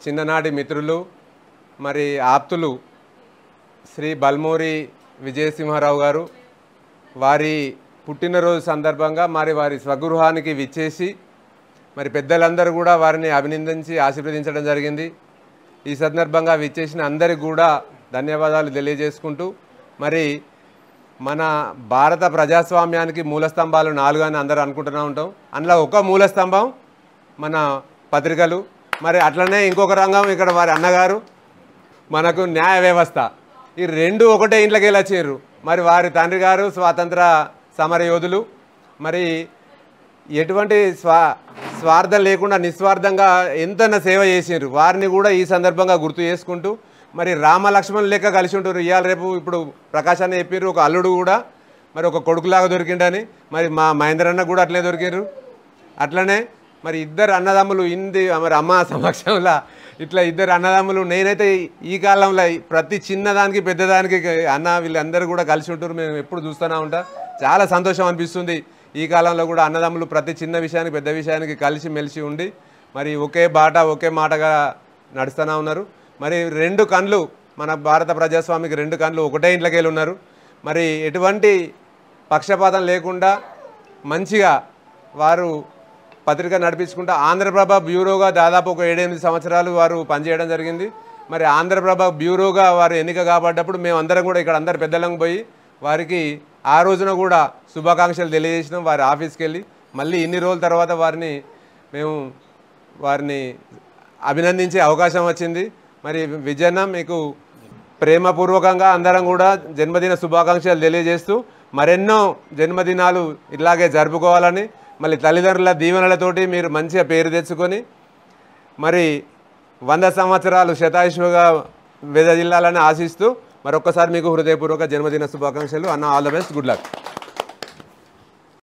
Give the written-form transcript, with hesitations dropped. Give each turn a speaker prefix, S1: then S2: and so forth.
S1: చిన్ననాటి మిత్రులు మరి ఆప్తులు శ్రీ బల్మూరి విజయసింహారావు గారు వారి పుట్టినరోజు సందర్భంగా మరి వారి స్వగృహానికి విచ్చేసి మరి పెద్దలందరూ కూడా వారిని అభినందించి ఆశీర్వదించడం జరిగింది. ఈ సందర్భంగా విచ్చేసిన అందరికీ కూడా ధన్యవాదాలు తెలియజేసుకుంటూ మరి మన భారత ప్రజాస్వామ్యానికి మూలస్తంభాలు 4 అని అందరూ అనుకుంటూనే ఉంటాం. అందులో ఒక మూలస్తంభం మన పత్రికలు, మరి అట్లనే ఇంకొక రంగం ఇక్కడ వారి అన్నగారు మనకు న్యాయ వ్యవస్థ. ఈ రెండు ఒకటే ఇంట్లోకి వెళ్ళొచ్చారు. మరి వారి తండ్రి గారు స్వాతంత్ర సమర యోధులు, మరి ఎటువంటి స్వార్థం లేకుండా నిస్వార్థంగా ఎంతైనా సేవ చేసారు. వారిని కూడా ఈ సందర్భంగా గుర్తు చేసుకుంటూ మరి రామలక్ష్మణ్ లెక్క కలిసి ఉంటారు. ఇవాళ రేపు ఇప్పుడు ప్రకాశాన్ని చెప్పారు, ఒక అల్లుడు కూడా మరి ఒక కొడుకులాగా దొరికిండని, మరి మా మహేంద్రన్న కూడా అట్లే దొరికారు. అట్లనే మరి ఇద్దరు అన్నదమ్ములు మరి అమ్మ సమక్షంలో ఇట్లా ఇద్దరు అన్నదమ్ములు. నేనైతే ఈ కాలంలో ప్రతి చిన్నదానికి పెద్దదానికి అన్న వీళ్ళందరూ కూడా కలిసి ఉంటారు. మేము ఎప్పుడు చూస్తూనే ఉంటా, చాలా సంతోషం అనిపిస్తుంది. ఈ కాలంలో కూడా అన్నదమ్ములు ప్రతి చిన్న విషయానికి పెద్ద విషయానికి కలిసి మెలిసి ఉండి మరి ఒకే బాట ఒకే మాటగా నడుస్తూనే ఉన్నారు. మరి 2 కళ్ళు మన భారత ప్రజాస్వామికి 2 కళ్ళు ఒకటే ఇంట్లోకి వెళ్ళి ఉన్నారు. మరి ఎటువంటి పక్షపాతం లేకుండా మంచిగా వారు పత్రిక నడిపించుకుంటూ ఆంధ్రప్రభ బ్యూరోగా దాదాపు ఒక 7-8 సంవత్సరాలు వారు పనిచేయడం జరిగింది. మరి ఆంధ్రప్రభ బ్యూరోగా వారు ఎన్నిక కాబడ్డప్పుడు మేమందరం కూడా ఇక్కడ అందరు పెద్దలకు పోయి వారికి ఆ రోజున కూడా శుభాకాంక్షలు తెలియజేసినాం. వారి ఆఫీస్కి వెళ్ళి మళ్ళీ ఇన్ని రోజుల తర్వాత వారిని అభినందించే అవకాశం వచ్చింది. మరి విజయన్న మీకు ప్రేమపూర్వకంగా అందరం కూడా జన్మదిన శుభాకాంక్షలు తెలియజేస్తూ మరెన్నో జన్మదినాలు ఇలాగే జరుపుకోవాలని, మళ్ళీ తల్లిదండ్రుల దీవెనలతోటి మీరు మంచిగా పేరు తెచ్చుకొని మరి 100 సంవత్సరాలు శతాయుషుగా విదజిల్లాలని ఆశిస్తూ మరొక్కసారి మీకు హృదయపూర్వక జన్మదిన శుభాకాంక్షలు. అన్న, all the best, good luck.